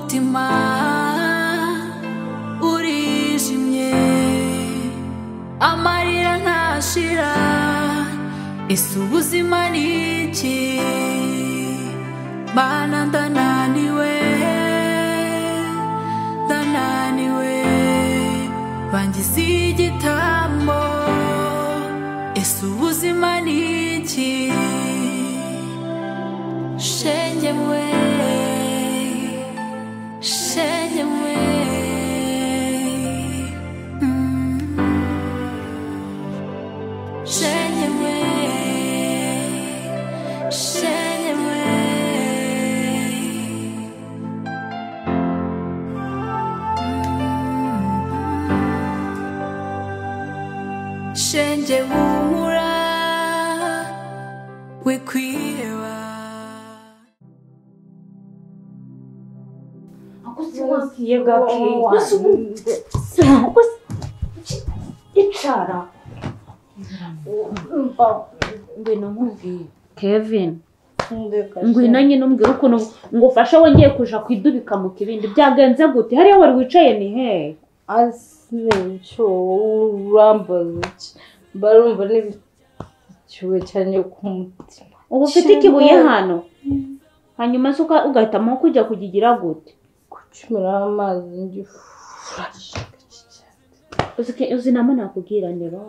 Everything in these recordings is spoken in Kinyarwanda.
umutima urijimye amarira ntashira ese ubuzima ni iki mana ndananiwe bangize igitambo ese ubuzima ni iki shenge mwe shenge humura we kwiheba akusiwakiye gake icara ngwino nkubwiye Kevin ngwino nyine umbwira ukuntu ngufasha wongeye kuja kwidubika mu kibindi byagenze gute hariya wari wicaye ni he Asincho urambaza barumva n'icyuwe cyane ku mutima ubu ufite ikibuye hano hanyuma se ugahitamo kujya kugigira gute kucumira amazi ngifasha uzi nama nakubwira ndero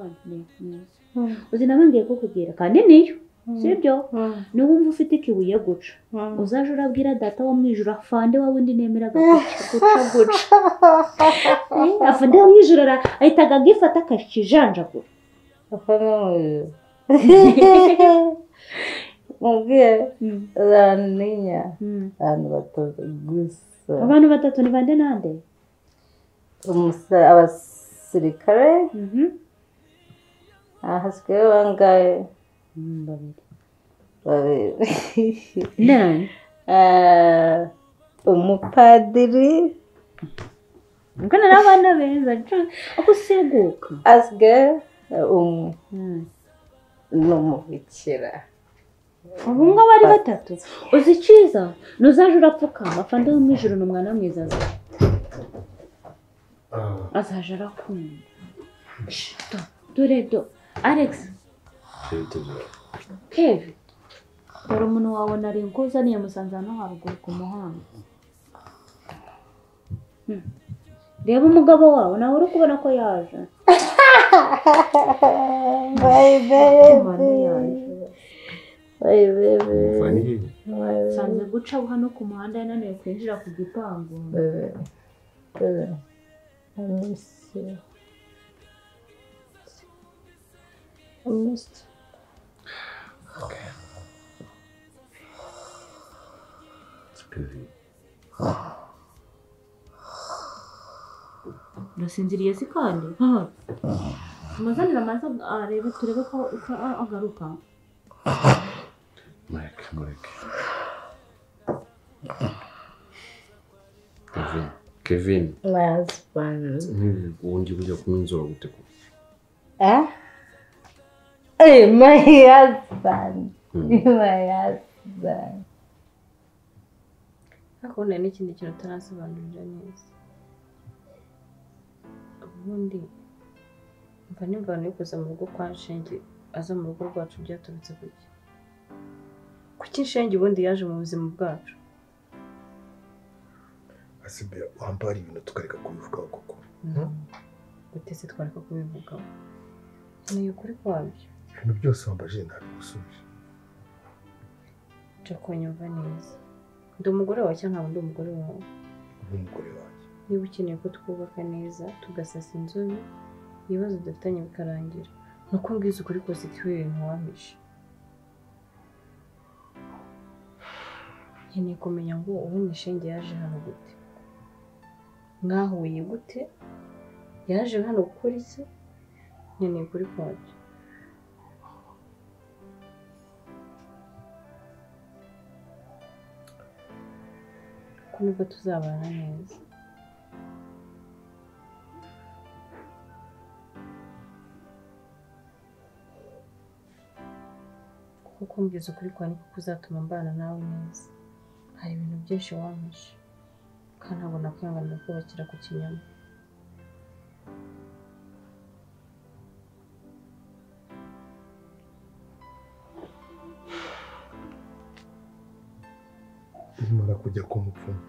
uzi nama ngiye kukubwira kandi niyo sibyo niwumva ufite ikibuye guca uzaje urabwira data wo mwijuru afande wawe undi nemeraga guca afande wo mwijuru ahitaga agifata akakijanjagura afande mubwiye raninya abantu batatu ni bande nande abasirikare hasigaye bangaye nani umupadiri ngana n'abana beza ako seguka asigaye n'umubikira ubu ngabo ari batatu uzi iciza nuzaje urapfukama afande wo mwijuru ni umwana mwiza azaje arakunda dore Alex Kevin dore umuntu wawe nari nkuzaniye musanze hano haruguru ku muhanda reba umugabo wawe nawe uri kubona ko yaje sanze guca hano ku muhanda yananiwe kwinjira ku gipangu Okay. It's busy. Urasinziriye si kandi muzanira amazi arebe turebe ko agaruka Mureke Kevin my husband ubundi bujya kunywa inzoga gute ko my husband akunda n'ikindi kintu utarasobanurira neza ubundi mva n'imvano yo kuza mu rugo kwa Shenge aza mu rugo rwacu byaturutse kuki Shenge ubundi yaje mu buzima bwacu asibe wambara ibintu tukareka kubivugaho koko gutese twareka kubivugaho ni ukuri kwabyo ibintu byose wambaje ntabigusubije cyo kunyumva neza ndi umugore wawe cyangwa ndi umugore wawe n'umugore wanjye niba ukeneye ko twubaka neza tugasasa inzu ibibazo dufitanye bikarangira nuko mbwiza ukuri kose ibintu wampishe nkeneye kumenya ngo ubundi Shenge yaje hano gute mwahuye gute yaje hano gukora iki nkeneye kuri kwabyo ko nibwo tuzabana neza kuko mbwiza ukuri kwa niko kuzatuma mbana nawe neza hari ibintu byinshi wampishe kandi ntabwo nakwihanganira kubakira ku kinyoma. Nimara kujya ku mupfumu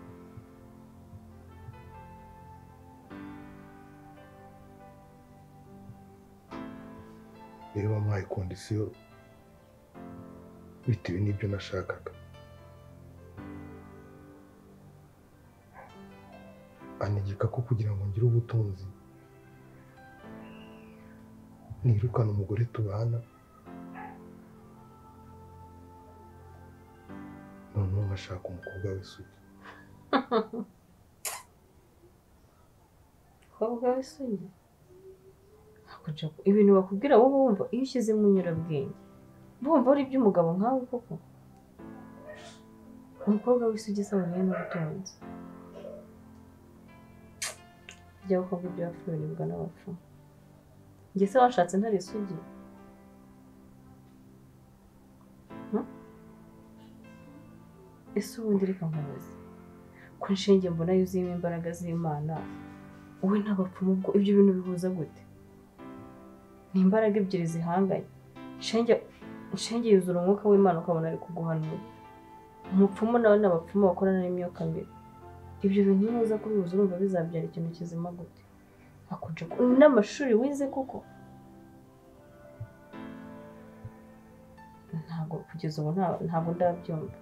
rero bamuhaye kondisiyo bitewe n'ibyo nashakaga. Anegeka ko kugira ngo ngire ubutunzi nirukana umugore tubana, noneho nkashaka umukobwa w'isugi. Umukobwa w'isugi? Ibintu bakubwira wowe wumva iyo ushyizemo inyurabwenge bumva ari iby'umugabo nkawe koko? Umukobwa w'isugi se aboneye n'ubutunzi? Jya ukobwa ibyo wapfuye uribwa n'abapfumu. Njye se washatse ntari isugi? Ese ubundi reka nkubaze ko nshinge mbona yuzuyemo imbaraga z'Imana, wowe n'abapfumu ubwo ibyo bintu bihuza gute? Ni imbaraga ebyiri zihanganye. Nshinge yuzura umwuka w'Imana ukabona ari kuguhanura. Umupfumu nawe n'abapfumu bakorana n'imyuka mibi. Ibyo bintu ntuza kubihuza urumva bizabyara ikintu kizima gute? Akunje n'amashuri wize kuko? Ntabwo kugeza ubu ntabwo ndabyumva.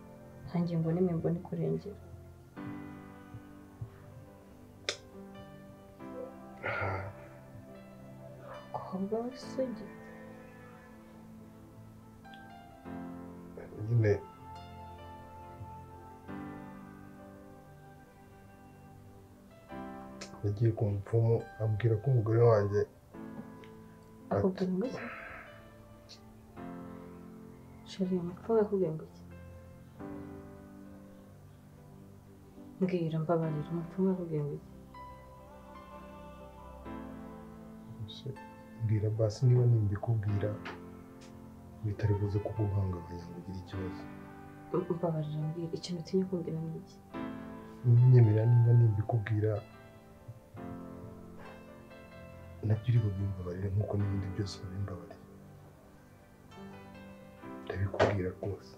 Nta ngingo n'imwe mbona ikurengera. Umukobwa w'isugi? Nyine nagiye ku mupfumu abwira ko umugore wanjye akubwira ngo iki? Sheri, umupfumu yakubwiye ngo iki? Mbwira, mbabarira, umupfumu yakubwiye ngo iki? mbwira basi niba nimbikubwira bitari buze kuguhungabanya ngo ugire ikibazo. Mbabarira, mbwira, ikintu utinya kumbwira ni iki? Nyemerera niba nimbikubwira nabyo uri bubimbabarire nk'uko n'ibindi byose babimbabarira. Ndabikubwira rwose.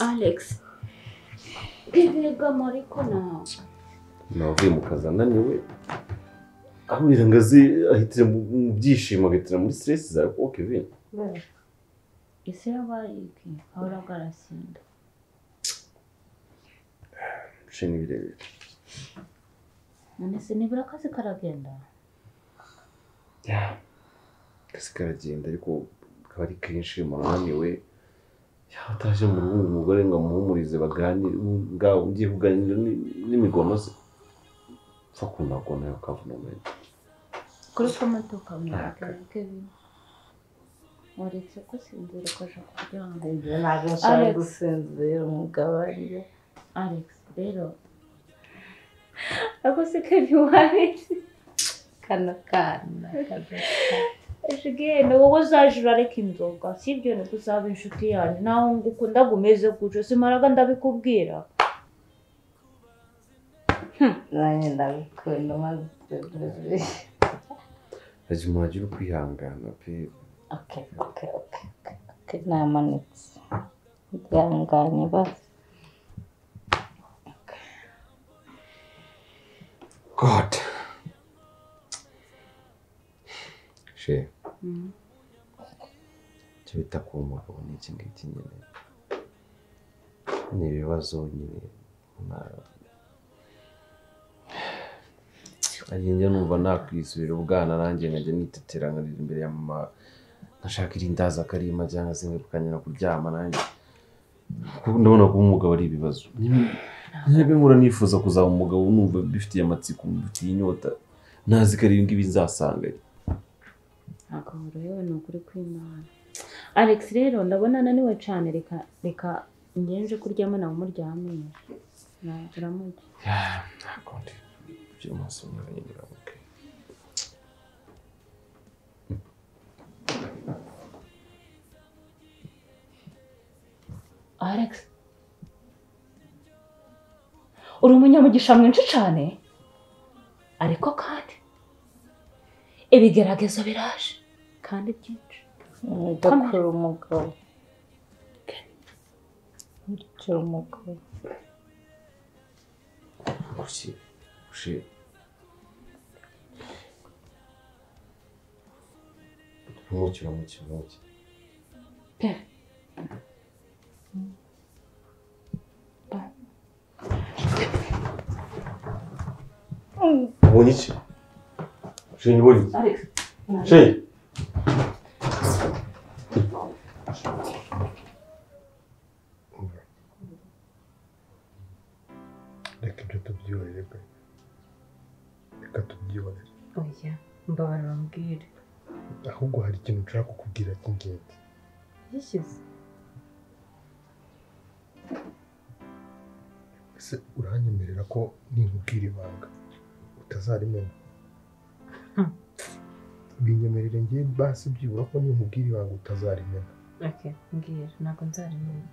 Alex, bibega mariko nawe navuye mu kazi ananiwe ahubira ngo aze ahitire mu byishimo agahitira muri stress zawe ko Kevin. ese yabaye iki? Ahoraga arasinda. Bishe n'ibirebire. None se nibura akazi karagenda? Akazi karagenda ariko kaba ari kenshi umuntu ananiwe. Ataje mu rugo umugore ngo amuhumurize baganire ngaho ugiye kuganira n'imigono ze. Fakunda kona yo kavunamento. Kuri tomato kamera Kevin. Waretse ko sinzira ukaja kuryama. Ibyo ntabwo nshaka gusinzira umugabarire. Alex, rero ako se Kevin waretse Kana Eshigene wowe uzaje urareka inzoga sibyo ni kuzaba inshuti yanjye naho ngukunda gumeze gutyo simaraga ndabikubwira. nanjye ndabikunda maze Aje mwagira kwihangana pe. Okay, namanitse ihanganye basi. God. She. Cyo bita ku mugabo ni iki ngiki nyine. Ni ibibazo nyine. Agenda numva nakwisubira ubwana nanjye nkajya nitetera nkarira imbere ya mama nkashaka irindaza akarima cyangwa se ngakanyira kuryama nanjye. Ndabona ko umugabo ari ibibazo. Niba nkura nifuza kuzaba umugabo numva bifitiye amatsiko bifitiye inyota nazi ko ari ngibi nzasanga. Akaburo yewe ni ukuri kw'Imana. Alex rero ndabona naniwe cyane reka ngenje kuryama nawe umuryame. Uramuke. Nakonde byo masomo nyine okay. Alex. umunyamugisha mwinshi cyane ariko kandi ibigeragezo biraje kandi byinshi ndakora umugabo ndakora umugabo ushi muki pe ubonye iki shenge ubonye iki Alex shenge reka ibyo tubyihorere pe reka tubyihorere oya mbabarira mbwire ahubwo hari ikintu nshaka kukubwira cy'ingenzi yishyize ese uranyemerera ko ninkubwira ibanga utazarimena binyemerere ngiye basi byibura ko ninkubwira ibanga utazarimena okay mbwira ntabwo nzarimenya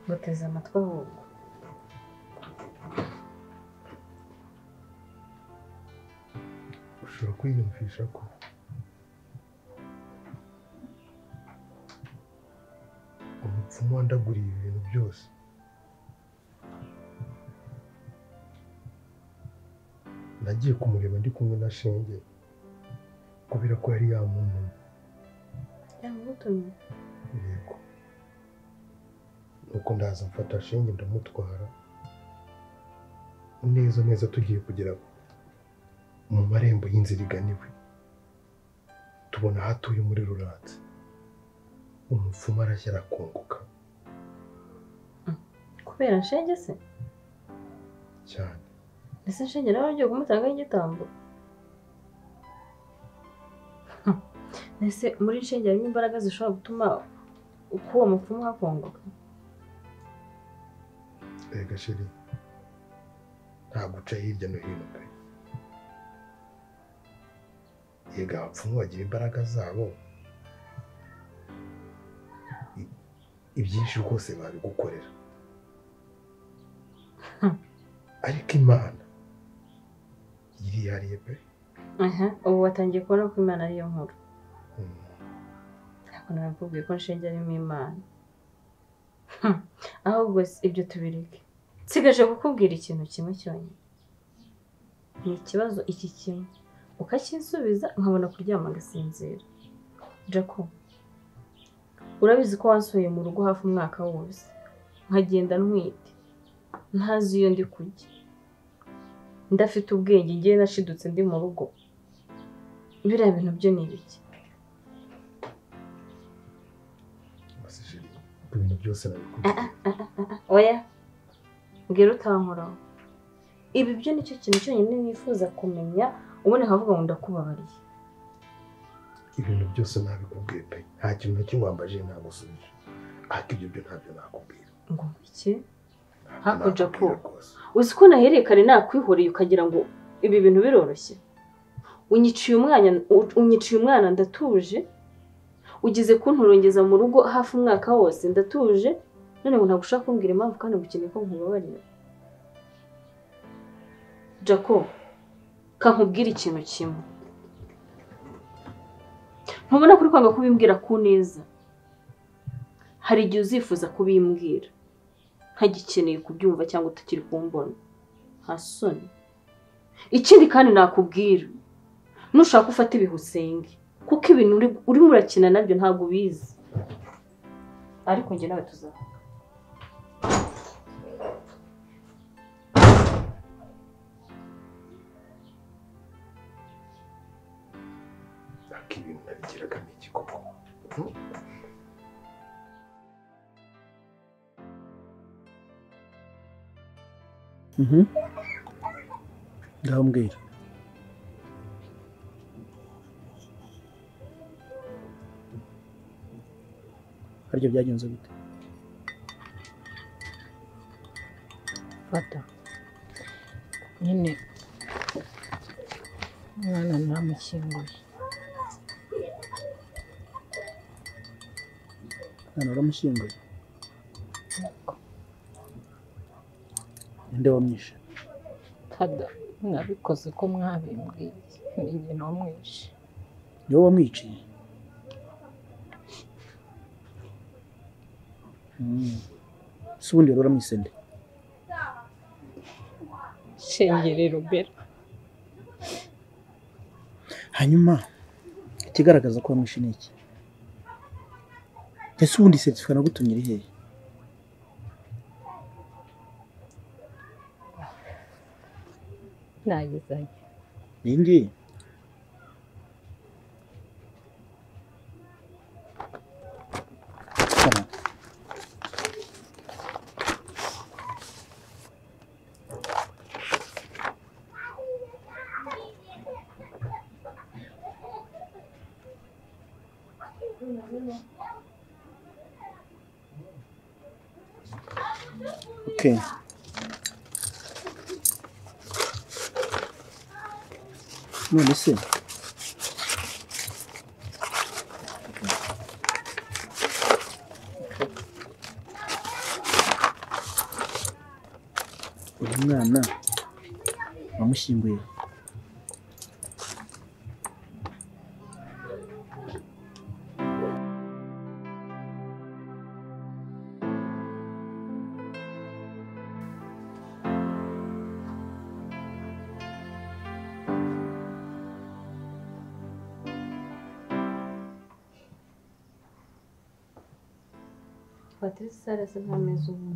guteze amatwi ahubwo ushobora kwiyumvisha ko umupfumu wandaguriye ibintu byose nagiye kumureba ndi kumwe na shenge kubera ko yari yamuntumye yamutumye yego nuko ndaza mfata shenge ndamutwara neza tugiye kugera mu marembo y'inzira iganiwe tubona hatuye muri ruratsi umupfumu arashya arakunguka kubera nshenge se cyane ese nshenge nawe ugiye kumutangaho igitambo ese muri nshenge harimo imbaraga zishobora gutuma uko uwo mupfumu hakongoka rega sheri nta guca hirya no hino pe yega abapfumu bagira imbaraga zabo ibyinshi rwose babigukorera ariko imana yirihariye pe ubu watangiye kubona ko imana ariyo nkuru ntabwo nabikubwiye ko nshenge arimo imana ahubwo ibyo tubireke nsigaje kukubwira ikintu kimwe cyonyine ni ikibazo iki kimwe ukakinsubiza nkabona kuryama ngasinzira Jacob urabizi ko wansuye mu rugo hafi umwaka wose nkagenda ntwite ntazi iyo ndi kujya ndafite ubwenge ngiye nashidutse ndi mu rugo biriya bintu byo ni ibiki ibintu byose nabikubwiye oya mbwira utankoraho ibi byo nicyo kintu cyonyine nifuza kumenya ubundi nkavuga ngo ndakubabariye ibintu byose nabikubwiye pe nta kintu na kimwe wambaje nagusubije ariko ibyo byo ntabyo nakubwira ngo iki hakurya ko uzi ko nahereye kare nakwihoreye ukagira ngo ibi bintu biroroshye unyiciye umwana ndatuje ugize kunturongeza mu rugo hafi umwaka wose ndatuje none ngo ntabwo ushaka kumbwira impamvu kandi ukeneye ko nkubabarira Jacob kankubwira ikintu kimwe ntubona kuri kwanga kubimbwira ku neza hari igihe uzifuza kubimbwira ntagikeneye kubyumva cyangwa utakiri kumbona nta soni ikindi kandi nakubwira nushaka ufata ibihe usenge kuko ibintu urimo urakina nabyo ntabwo ubizi ariko njye nawe tuzaha ibintu nabigiraga n'iki koko ngaho mbwira harya byagenze gute fata nyine umwana ntamukinguye umwana uramushyinguye ninde wamwishe? kada mwabikoze ko mwabimbwiye ni nyina wamwishe. Niwe wamwiciye? Si ubundi rero uramwise nde? Shengerero Bella. Hanyuma ikigaragaza ko wamwishe ni iki? Ese ubundi certificate nagutumye iri hehe? Nayizanye. Iyi ngiyi? Okay. None se uyu mwana wamushyinguye? Patrice sarese ntameze ubu.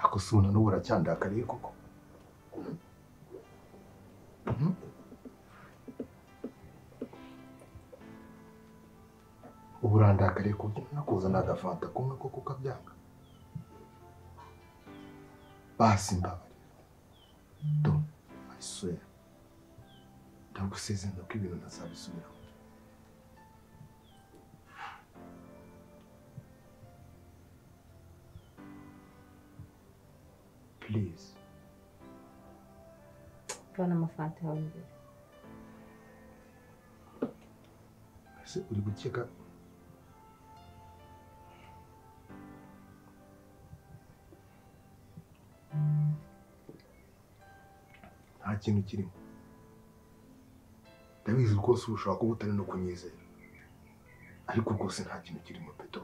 Ako suna n'ubu uracyandakariye koko. Ubu urandakariye kuburyo nakuzana agafanta kumwe koko ukabyanga. Basi mbabarira. Do, I swear. Ndagusezeranya ko ibintu ntazabisubiraho. Please. Bana amafanta yawe imbere. Ese uri gukeka nta kintu kirimo? Ndabizi rwose ushobora kuba utari no kunyizera, ariko rwose nta kintu kirimo peto.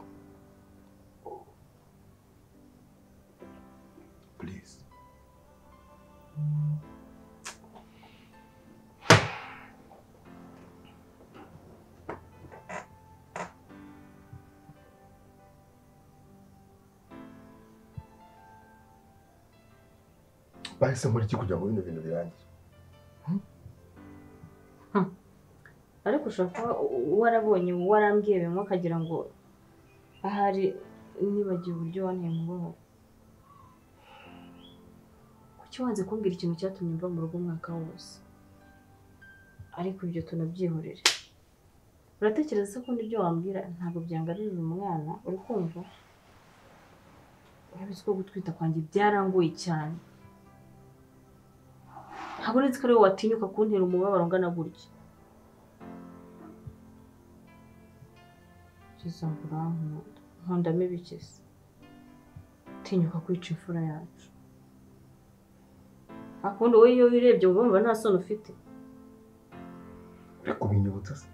Please. Bahise muri iki kugira ngo bino bintu birangiye? Ariko ushaka warabonye warambwiye bimwe akagira ngo ahari nibagiye uburyo wanteye mu bwonko. Kuki wanze kumbwira ikintu cyatumye mva mu rugo umwaka wose? Ariko ibyo tunabyihorere. Uratekereza se ko ibyo wambwira ntabwo byangarira umwana? Uri kumva? Urabizi ko gutwita kwanjye byarangoye cyane. Ntabwo nzi ko ari wowe watinyuka kuntera umubabaro ungana gutya. Nkundamo ibikesi. Tinyuka kwica imfura yacu. Akundi wowe iyo wirebye wumva nta soni ufite. Uri kubinyibutsa se?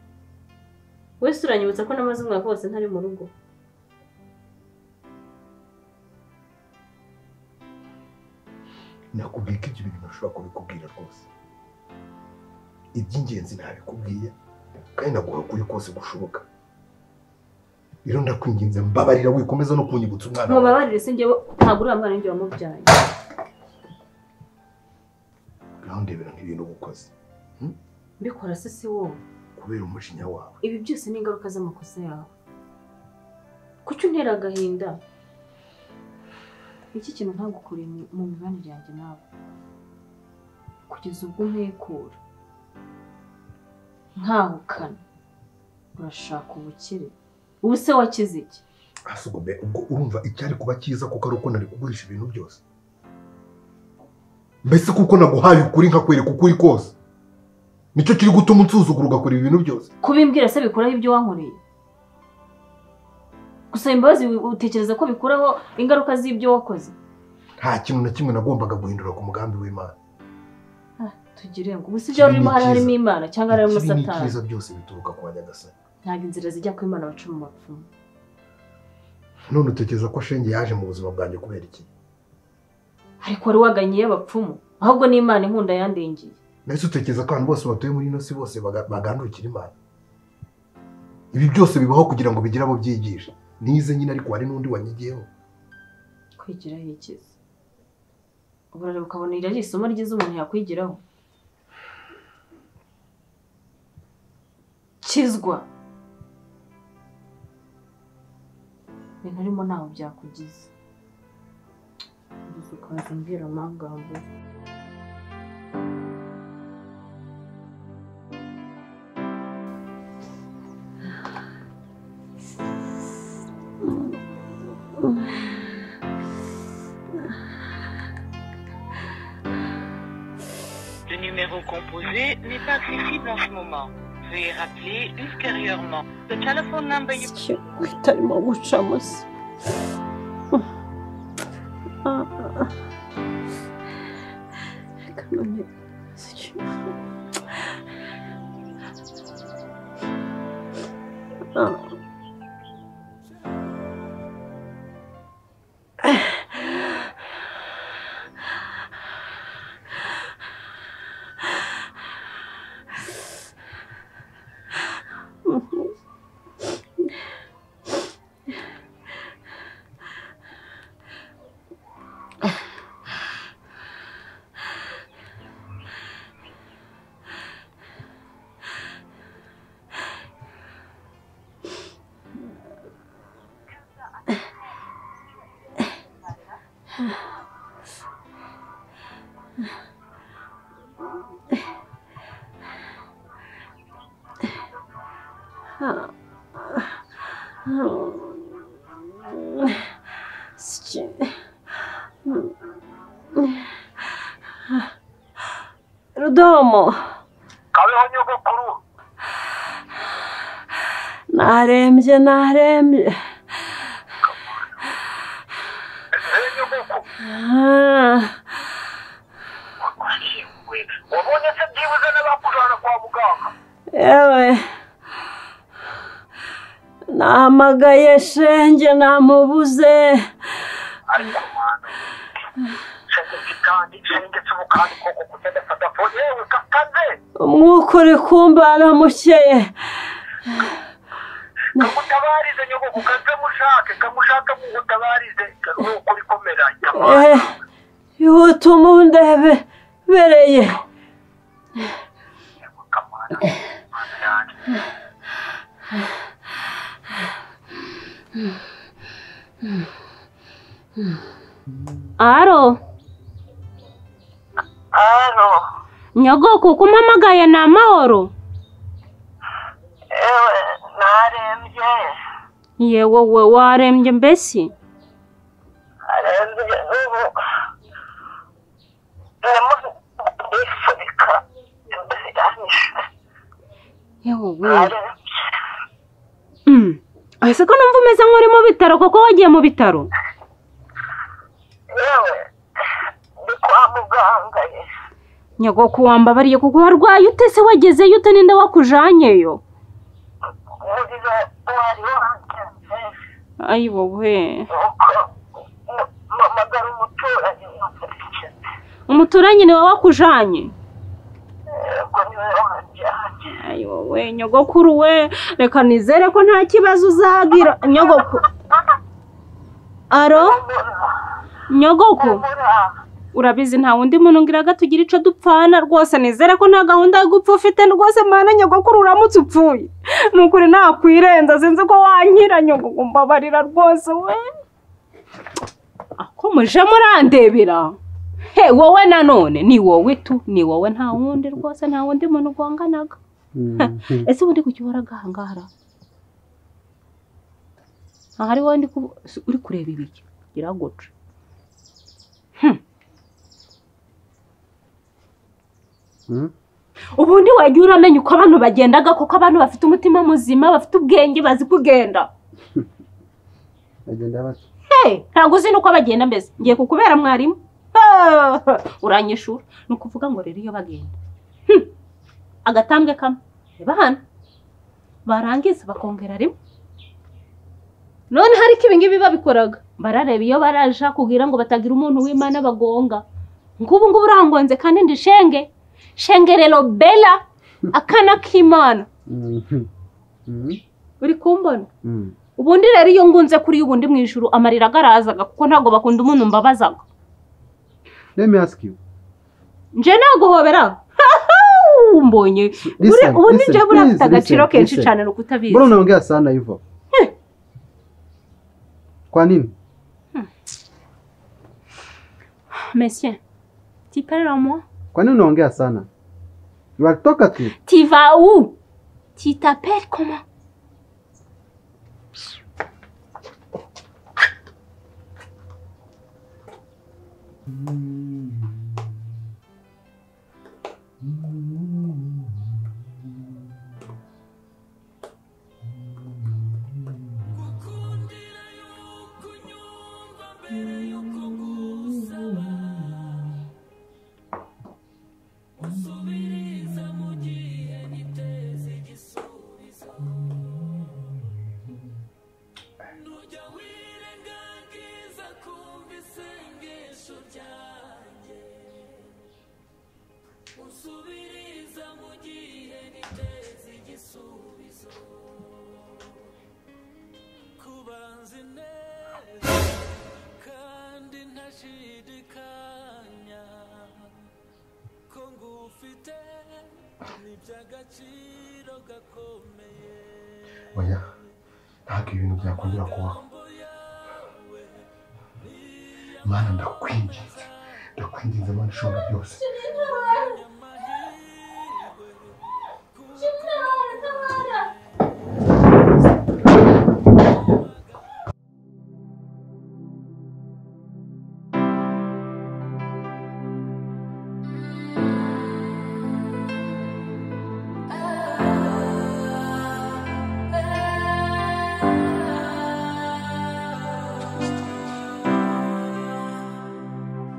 Wese uranyibutsa ko namaze umwaka wose ntari mu rugo. Nakubwiye ko ibyo bintu ntashobora kubikubwira rwose. Iby'ingenzi ntabikubwiye kandi naguha kuri kose gushoboka. Rero ndakwinginze mbabarira wikomeza no kunyibutsa umwana wawe. Mubabarire se njyewe ntabwo uri umwana njye wamubyaye. Ngaho ndebera nk'ibintu ubukoze. Mbikora se si wowe. Kubera umujinya wawe. Ibi byose ni ingaruka z'amakosa yawe. Kuki untera agahinda? Iki kintu ntagukuriye mu mibanire yanjye nawe. Kugeza ubwo mpekura. Nkahukana. Urashaka ubukire. Ubu se wakize iki? Asugome ubwo urumva icyari kuba cyiza kuko ari uko nari kugurisha ibintu byose. Mbese kuko naguhaye ukuri nkakwereka ukuri kose. Nicyo kiri gutuma unsuzugura ugakora ibintu byose. Kubimbwira se bikoraho ibyo wankoreye. gusaba imbabazi utekereza ko bikuraho ingaruka z'ibyo wakoze? nta kintu na kimwe nagombaga guhindura ku mugambi w'Imana. Tugire ngo gusa ibyo urimo harimo Imana cyangwa harimo Satani. Ibyiza byose bituruka kwa Nyagasani. Ntabwo inzira zijya ku Imana baca mu bapfumu. None utekereza ko Shenge yaje mu buzima bwanjye kubera iki? Ariko wari waganyiye abapfumu, ahubwo ni Imana inkunda yandengeye. Nahise utekereza ko abantu bose batuye muri ino si bose bagandukira Imana. Ibi byose bibaho kugira ngo bigire abo byigisha. Nize nyine ariko hari n'undi wanyigiyeho. Kwigiraho ikiza. Uburare ukabona irari isomo ryiza umuntu yakwigiraho. Kizwa. Ibintu urimo ntaho byakugize. Ukaza mbwira amagambo. Le numéro composé n'est pas accessible en ce moment. Veuillez rappeler ultérieurement. The telephone number you... Bitarimo gucamo se. Kanone siki. Rudomo. Kabeho nyogokuru. Narembye. Wabonye se byibuze n'abakujana kwa muganga? Ewe. Nahamagaye Shenge namubuze. Ariko mwana. Shenge cy'ubukandi koko kugenda fata fone yewe kakaze. Umwuka uri kumbana mukeye. Kamutabarize nyogoko kamushake mugutabarize nuko bikomera Ihutuma undebe bereye. Aro. Nyogoko kumpamagaye ni amahoro? Ewe narembye. Yewe we warembye mbese? Arembye ubu. Yewe we. Ese ko numva umeze nk'uri mu bitaro koko wagiye mu bitaro? Yewe ndi kwa muganga ye. Nyogoko wambabariye kuko warwaye ute se wagezeyo ute ninde wakujanyeyo? Ayi wowe. Umuturanyi niwe wakujanye? Ayi wowe nyogokuru we, reka nizere ko nta kibazo uzagira. Nyogoko. Aro? Nyogoko. Urabizi nta wundi muntu ngiraga tugira ico dupfana rwose nizere ko nta gahunda yo gupfa ufite rwose mana nyogokuru uramutse upfuye. Nukuri nakwirenza sinzi ko wankira nyogoko mbabarira rwose we. Ako muje murandebera. He wowe nanone ni wowe tu ni wowe nta wundi rwose nta wundi muntu ugonganaga. Ese ubundi kucyora gahangara? Ahari wowe uri kureba ibiki iragoca. Ubundi wagiye uramenya uko abantu bagendaga kuko abantu bafite umutima muzima bafite ubwenge bazi kugenda. bagenda bati ntabwo uzi nuko bagenda mbese ngiye kukubera mwarimu uranyishura ni ukuvuga ngo rero iyo bagenda agatambwe kamwe reba hano barangiza bakongera rimwe none hari ko ibingibi babikoraga barareba iyo baraja kugira ngo batagira umuntu w'Imana bagonga ngubu urangonze kandi ndi shenge rero bela akana k'Imana uri kumbona ubundi rero iyo ngunze kuri ubundi mu ijuru amarira agarazaga kuko ntago bakunda umuntu mbabazaga. Let me ask you. Nje naguhobera mbonye ubundi nje burafite agaciro kenshi cyane no kutabizi. Mbona unaongea sana hivyo? Kwa nini? Monsieur, tu parles à moi? Kwa nini unaongea sana? You are talkative. Tu vas où? Tu t'appelles comment? Oya, ntabwo ibintu byakongera kubaho. Mana ndakwinginze Mana ishobora byose.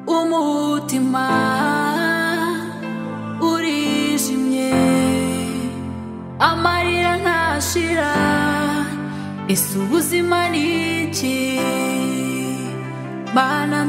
Umutima urijimye amarira ntashira ese ubuzima ni iki Mana